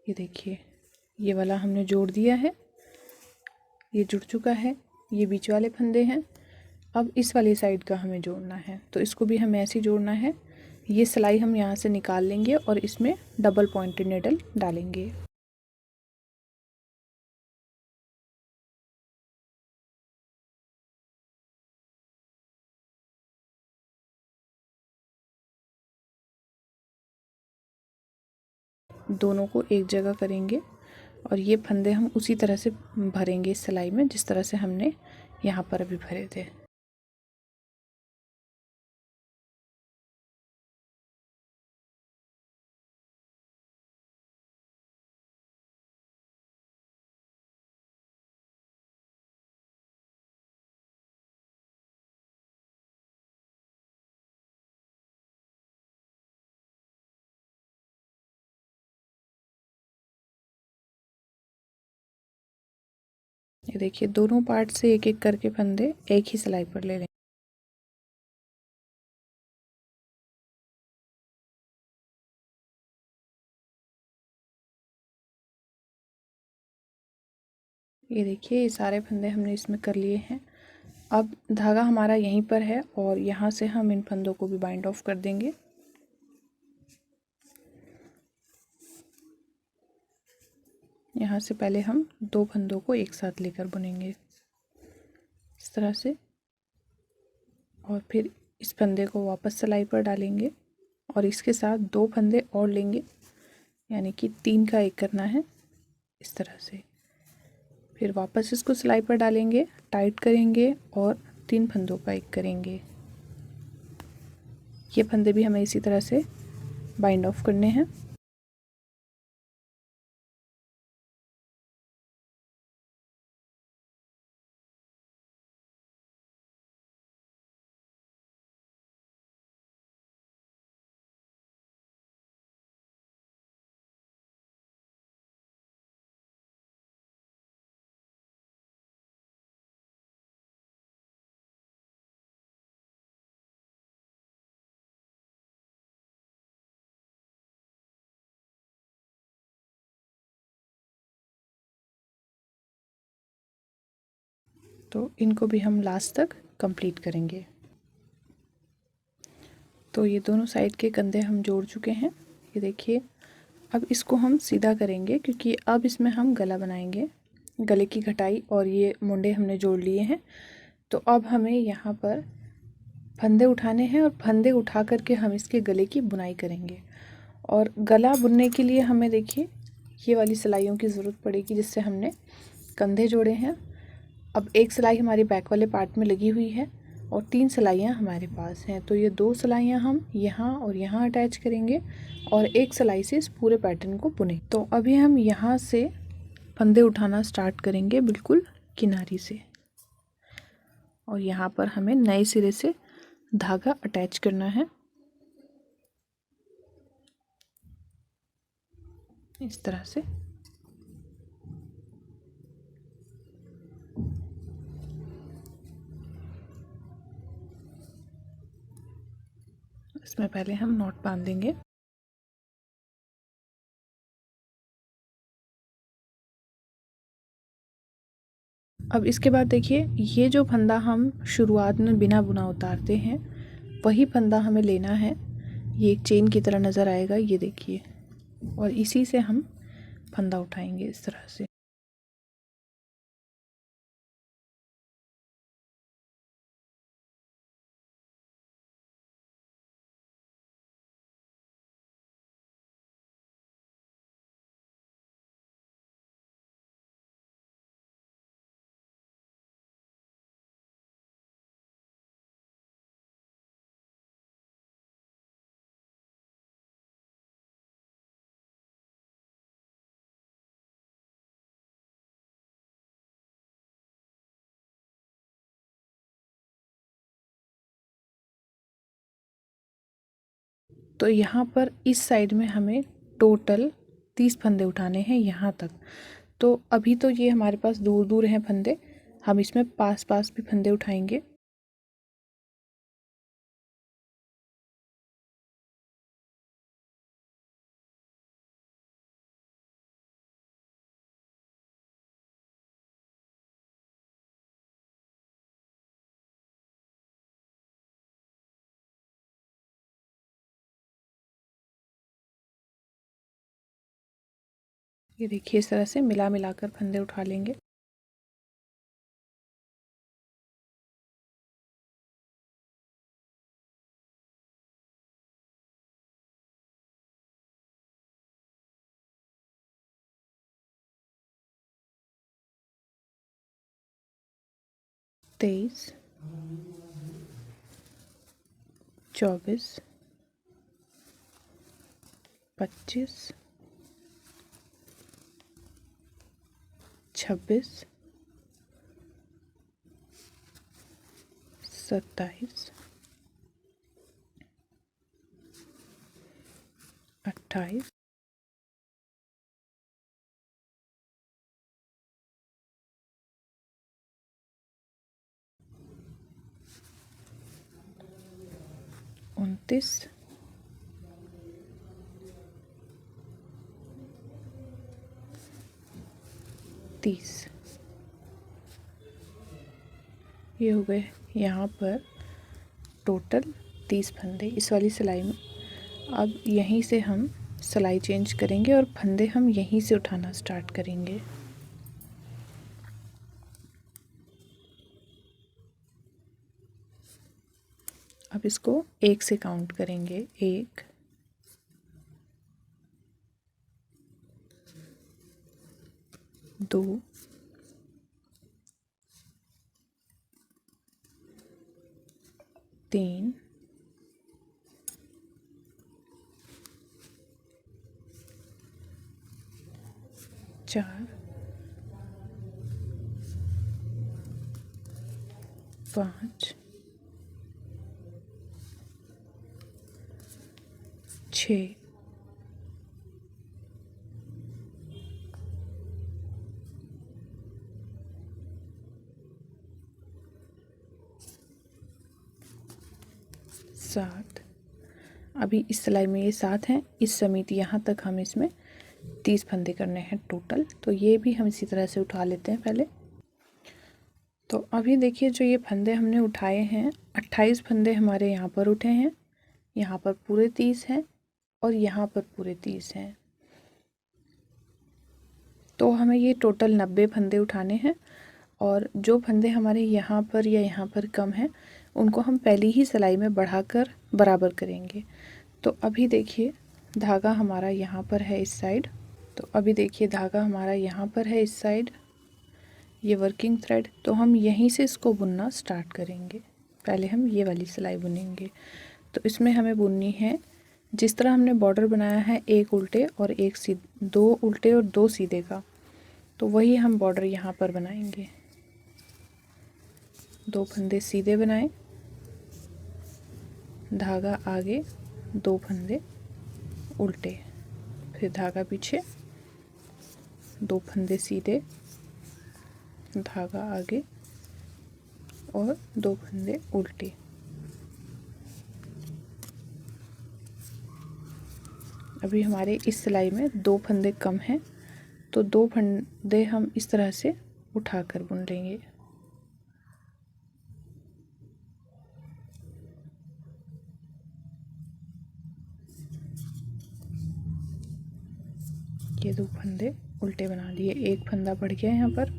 ये देखिए, ये वाला हमने जोड़ दिया है, ये जुड़ चुका है। ये बीच वाले फंदे हैं। अब इस वाली साइड का हमें जोड़ना है, तो इसको भी हमें ऐसे ही जोड़ना है। ये सिलाई हम यहाँ से निकाल लेंगे और इसमें डबल पॉइंटेड नेडल डालेंगे। दोनों को एक जगह करेंगे और ये फंदे हम उसी तरह से भरेंगे इस सिलाई में जिस तरह से हमने यहाँ पर अभी भरे थे। ये देखिए, दोनों पार्ट से एक एक करके फंदे एक ही सिलाई पर ले लेंगे। ये देखिए, ये सारे फंदे हमने इसमें कर लिए हैं। अब धागा हमारा यहीं पर है और यहाँ से हम इन फंदों को भी बाइंड ऑफ कर देंगे। यहाँ से पहले हम 2 फंदों को एक साथ लेकर बुनेंगे इस तरह से, और फिर इस फंदे को वापस सिलाई पर डालेंगे और इसके साथ 2 फंदे और लेंगे, यानी कि 3 का एक करना है इस तरह से। फिर वापस इसको सिलाई पर डालेंगे, टाइट करेंगे और 3 फंदों का एक करेंगे। ये फंदे भी हमें इसी तरह से बाइंड ऑफ करने हैं। तो इनको भी हम लास्ट तक कंप्लीट करेंगे। तो ये दोनों साइड के कंधे हम जोड़ चुके हैं। ये देखिए, अब इसको हम सीधा करेंगे क्योंकि अब इसमें हम गला बनाएंगे, गले की घटाई, और ये मुंडे हमने जोड़ लिए हैं। तो अब हमें यहाँ पर फंदे उठाने हैं और फंदे उठा करके हम इसके गले की बुनाई करेंगे। और गला बुनने के लिए हमें देखिए ये वाली सिलाइयों की ज़रूरत पड़ेगी जिससे हमने कंधे जोड़े हैं। अब एक सिलाई हमारी बैक वाले पार्ट में लगी हुई है और 3 सिलाइयाँ हमारे पास हैं, तो ये 2 सिलाइयाँ हम यहाँ और यहाँ अटैच करेंगे और एक सिलाई से इस पूरे पैटर्न को बुने। तो अभी हम यहाँ से फंदे उठाना स्टार्ट करेंगे बिल्कुल किनारी से, और यहाँ पर हमें नए सिरे से धागा अटैच करना है इस तरह से। इसमें पहले हम नॉट बांध देंगे। अब इसके बाद देखिए, ये जो फंदा हम शुरुआत में बिना बुना उतारते हैं वही फंदा हमें लेना है। ये एक चेन की तरह नज़र आएगा, ये देखिए, और इसी से हम फंदा उठाएंगे इस तरह से। तो यहाँ पर इस साइड में हमें टोटल 30 फंदे उठाने हैं यहाँ तक। तो अभी तो ये हमारे पास दूर दूर हैं फंदे, हम इसमें पास पास भी फंदे उठाएंगे। ये देखिए इस तरह से मिला मिलाकर फंदे उठा लेंगे। तेईस, 24, 25, 26, 27, 28, 29, 30। ये हो गए यहाँ पर टोटल 30 फंदे इस वाली सिलाई में। अब यहीं से हम सिलाई चेंज करेंगे और फंदे हम यहीं से उठाना स्टार्ट करेंगे। अब इसको 1 से काउंट करेंगे। 1, 2, 3, 4, 5, 6, 7। अभी इस सिलाई में ये 7 हैं, इस समेत यहाँ तक हम इसमें 30 फंदे करने हैं टोटल। तो ये भी हम इसी तरह से उठा लेते हैं पहले। तो अभी देखिए जो ये फंदे हमने उठाए हैं, 28 फंदे हमारे यहाँ पर उठे हैं, यहाँ पर पूरे 30 हैं और यहाँ पर पूरे 30 हैं। तो हमें ये टोटल 90 फंदे उठाने हैं और जो फंदे हमारे यहाँ पर या यहाँ पर कम हैं उनको हम पहली ही सिलाई में बढ़ाकर बराबर करेंगे। तो अभी देखिए धागा हमारा यहाँ पर है इस साइड, तो अभी देखिए धागा हमारा यहाँ पर है इस साइड, ये वर्किंग थ्रेड। तो हम यहीं से इसको बुनना स्टार्ट करेंगे। पहले हम ये वाली सिलाई बुनेंगे। तो इसमें हमें बुननी है जिस तरह हमने बॉर्डर बनाया है, एक उल्टे और एक सीधे, 2 उल्टे और 2 सीधे का, तो वही हम बॉर्डर यहाँ पर बनाएंगे। 2 फंदे सीधे बनाएं, धागा आगे, 2 फंदे उल्टे, फिर धागा पीछे, 2 फंदे सीधे, धागा आगे और 2 फंदे उल्टे। अभी हमारे इस सिलाई में 2 फंदे कम हैं, तो 2 फंदे हम इस तरह से उठाकर बुन लेंगे। ये 2 फंदे उल्टे बना लिए, एक फंदा बढ़ गया यहाँ पर,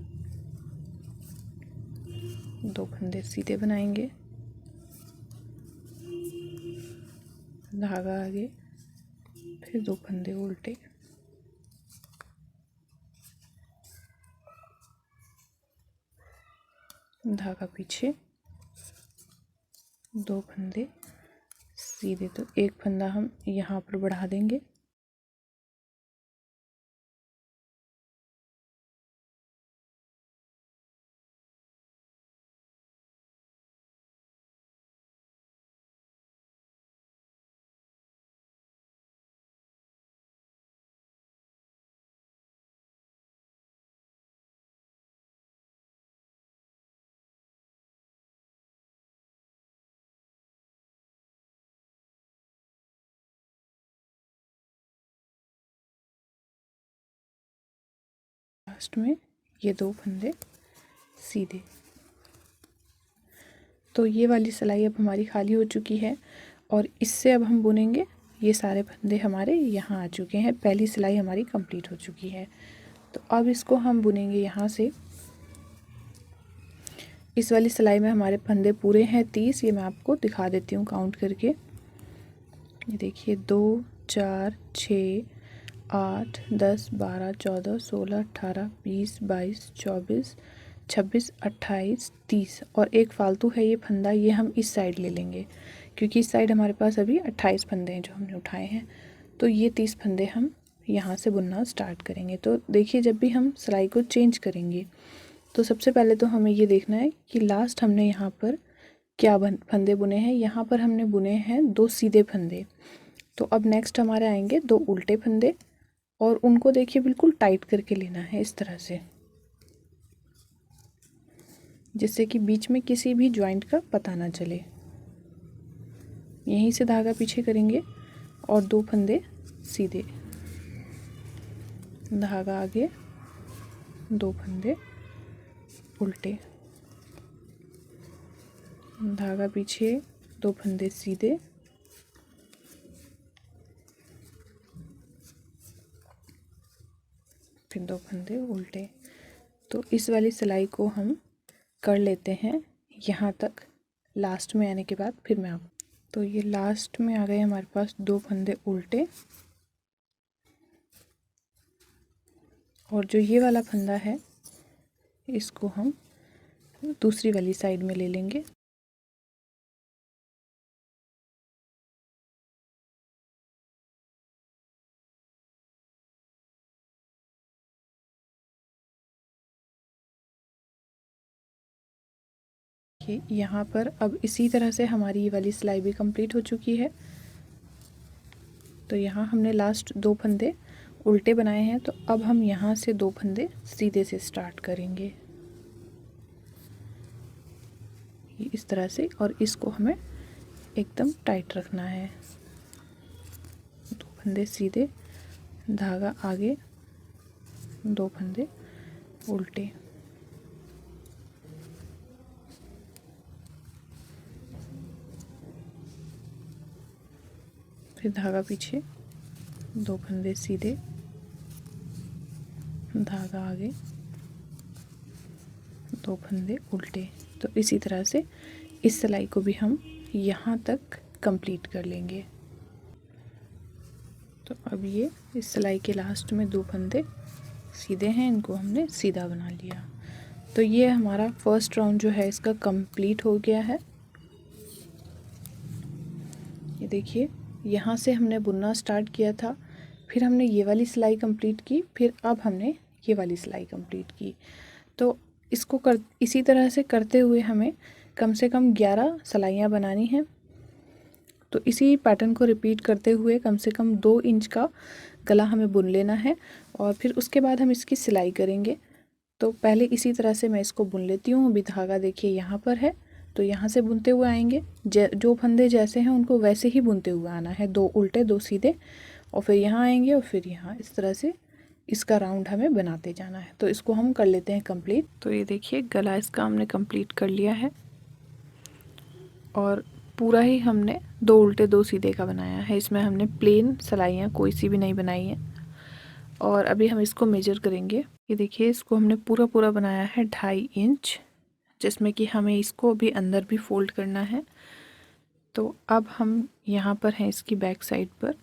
2 फंदे सीधे बनाएंगे, धागा आगे, फिर 2 फंदे उल्टे, धागा पीछे, 2 फंदे सीधे। तो एक फंदा हम यहाँ पर बढ़ा देंगे, लास्ट में ये 2 फंदे सीधे। तो ये वाली सिलाई अब हमारी खाली हो चुकी है और इससे अब हम बुनेंगे। ये सारे फंदे हमारे यहाँ आ चुके हैं, पहली सिलाई हमारी कंप्लीट हो चुकी है। तो अब इसको हम बुनेंगे यहाँ से। इस वाली सिलाई में हमारे फंदे पूरे हैं 30। ये मैं आपको दिखा देती हूँ काउंट करके। ये देखिए 2 4 6 8 10 12 14 16 18 20 22 24 26 28 30 और एक फालतू है ये फंदा, ये हम इस साइड ले लेंगे क्योंकि इस साइड हमारे पास अभी 28 फंदे हैं जो हमने उठाए हैं। तो ये 30 फंदे हम यहाँ से बुनना स्टार्ट करेंगे। तो देखिए जब भी हम सिलाई को चेंज करेंगे तो सबसे पहले तो हमें ये देखना है कि लास्ट हमने यहाँ पर क्या फंदे बुने हैं। यहाँ पर हमने बुने हैं 2 सीधे फंदे। तो अब नेक्स्ट हमारे आएंगे 2 उल्टे फंदे और उनको देखिए बिल्कुल टाइट करके लेना है इस तरह से, जिससे कि बीच में किसी भी जॉइंट का पता ना चले। यहीं से धागा पीछे करेंगे और 2 फंदे सीधे, धागा आगे, 2 फंदे उल्टे, धागा पीछे, 2 फंदे सीधे, फिर 2 फंदे उल्टे। तो इस वाली सिलाई को हम कर लेते हैं यहाँ तक। लास्ट में आने के बाद फिर मैं आप तो ये लास्ट में आ गए हमारे पास 2 फंदे उल्टे और जो ये वाला फंदा है इसको हम दूसरी वाली साइड में ले लेंगे। यहाँ पर अब इसी तरह से हमारी ये वाली सिलाई भी कंप्लीट हो चुकी है। तो यहाँ हमने लास्ट 2 फंदे उल्टे बनाए हैं, तो अब हम यहाँ से 2 फंदे सीधे से स्टार्ट करेंगे इस तरह से, और इसको हमें एकदम टाइट रखना है। 2 फंदे सीधे, धागा आगे, 2 फंदे उल्टे, फिर धागा पीछे, 2 फंदे सीधे, धागा आगे, 2 फंदे उल्टे। तो इसी तरह से इस सिलाई को भी हम यहाँ तक कंप्लीट कर लेंगे। तो अब ये इस सिलाई के लास्ट में 2 फंदे सीधे हैं, इनको हमने सीधा बना लिया। तो ये हमारा फर्स्ट राउंड जो है इसका कंप्लीट हो गया है। ये देखिए यहाँ से हमने बुनना स्टार्ट किया था, फिर हमने ये वाली सिलाई कंप्लीट की, फिर अब हमने ये वाली सिलाई कंप्लीट की। तो इसको इसी तरह से करते हुए हमें कम से कम 11 सिलाइयाँ बनानी हैं। तो इसी पैटर्न को रिपीट करते हुए कम से कम 2 इंच का गला हमें बुन लेना है और फिर उसके बाद हम इसकी सिलाई करेंगे। तो पहले इसी तरह से मैं इसको बुन लेती हूँ। अभी धागा देखिए यहाँ पर है, तो यहाँ से बुनते हुए आएंगे। जो फंदे जैसे हैं उनको वैसे ही बुनते हुए आना है, 2 उल्टे 2 सीधे, और फिर यहाँ आएंगे और फिर यहाँ इस तरह से इसका राउंड हमें बनाते जाना है। तो इसको हम कर लेते हैं कंप्लीट। तो ये देखिए गला इसका हमने कंप्लीट कर लिया है और पूरा ही हमने 2 उल्टे 2 सीधे का बनाया है। इसमें हमने प्लेन सिलाइयाँ कोई सी भी नहीं बनाई हैं। और अभी हम इसको मेजर करेंगे। ये देखिए इसको हमने पूरा बनाया है 2.5 इंच, जिसमें कि हमें इसको भी अंदर भी फोल्ड करना है। तो अब हम यहाँ पर हैं इसकी बैक साइड पर,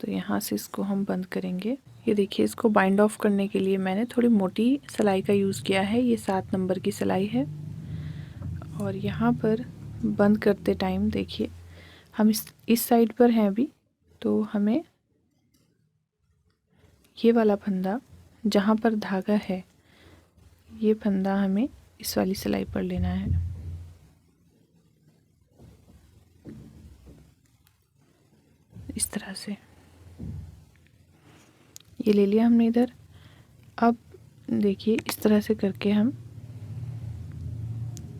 तो यहाँ से इसको हम बंद करेंगे। ये देखिए इसको बाइंड ऑफ करने के लिए मैंने थोड़ी मोटी सिलाई का यूज़ किया है। ये 7 नंबर की सिलाई है। और यहाँ पर बंद करते टाइम देखिए हम इस साइड पर हैं अभी, तो हमें ये वाला फंदा जहाँ पर धागा है, ये फंदा हमें इस वाली सिलाई पर लेना है। इस तरह से ये ले लिया हमने इधर। अब देखिए इस तरह से करके हम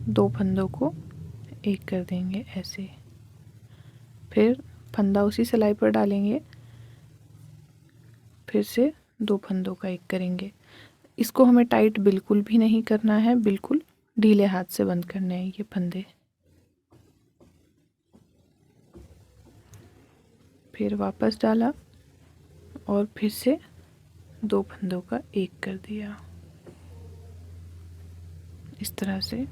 2 फंदों को एक कर देंगे ऐसे, फिर फंदा उसी सिलाई पर डालेंगे, फिर से 2 फंदों का एक करेंगे। इसको हमें टाइट बिल्कुल भी नहीं करना है, बिल्कुल ढीले हाथ से बंद करने हैं ये फंदे। फिर वापस डाला और फिर से 2 फंदों का एक कर दिया इस तरह से।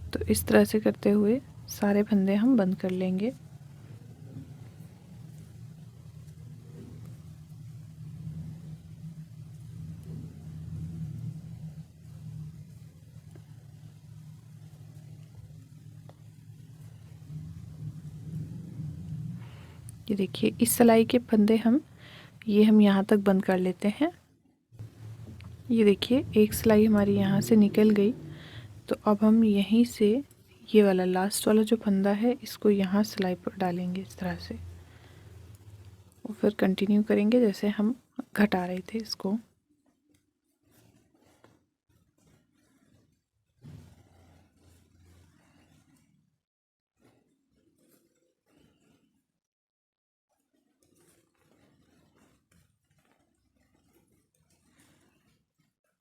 तो इस तरह से करते हुए सारे फंदे हम बंद कर लेंगे। ये देखिए इस सिलाई के फंदे हम यहाँ तक बंद कर लेते हैं। ये देखिए एक सिलाई हमारी यहाँ से निकल गई। तो अब हम यहीं से ये वाला लास्ट वाला जो फंदा है इसको यहाँ सिलाई पर डालेंगे इस तरह से, और फिर कंटिन्यू करेंगे जैसे हम घटा रहे थे इसको।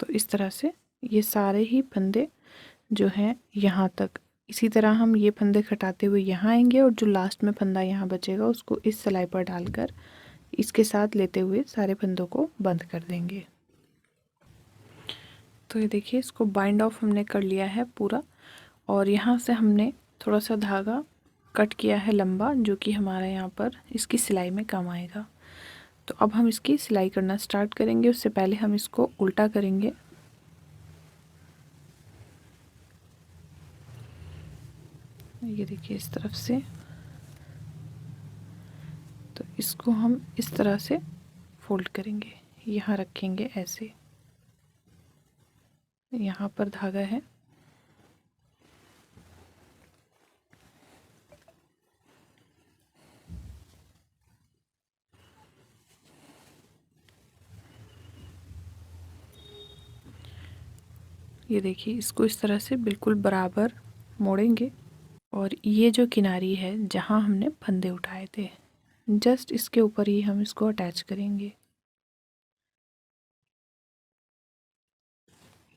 तो इस तरह से ये सारे ही फंदे जो हैं यहाँ तक, इसी तरह हम ये फंदे घटाते हुए यहाँ आएंगे और जो लास्ट में फंदा यहाँ बचेगा उसको इस सिलाई पर डालकर इसके साथ लेते हुए सारे फंदों को बंद कर देंगे। तो ये देखिए इसको बाइंड ऑफ हमने कर लिया है पूरा, और यहाँ से हमने थोड़ा सा धागा कट किया है लंबा, जो कि हमारा यहाँ पर इसकी सिलाई में काम आएगा। तो अब हम इसकी सिलाई करना स्टार्ट करेंगे। उससे पहले हम इसको उल्टा करेंगे। ये देखिए इस तरफ से, तो इसको हम इस तरह से फोल्ड करेंगे, यहाँ रखेंगे ऐसे। यहाँ पर धागा है, ये देखिए इसको इस तरह से बिल्कुल बराबर मोड़ेंगे, और ये जो किनारी है जहाँ हमने फंदे उठाए थे जस्ट इसके ऊपर ही हम इसको अटैच करेंगे।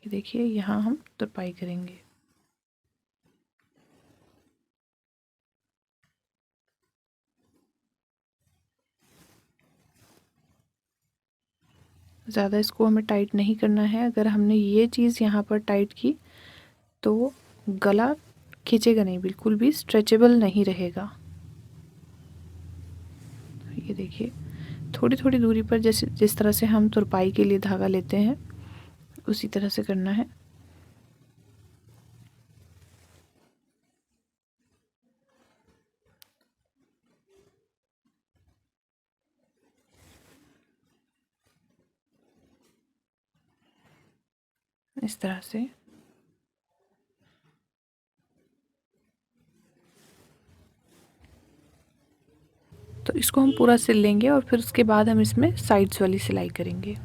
ये देखिए यहाँ हम तुरपाई करेंगे। ज़्यादा इसको हमें टाइट नहीं करना है। अगर हमने ये चीज़ यहाँ पर टाइट की तो गला खींचेगा नहीं, बिल्कुल भी स्ट्रेचेबल नहीं रहेगा। ये देखिए थोड़ी थोड़ी दूरी पर जैसे जिस तरह से हम तुरपाई के लिए धागा लेते हैं उसी तरह से करना है। इस तरह से तो इसको हम पूरा सिल लेंगे और फिर उसके बाद हम इसमें साइड्स वाली सिलाई करेंगे।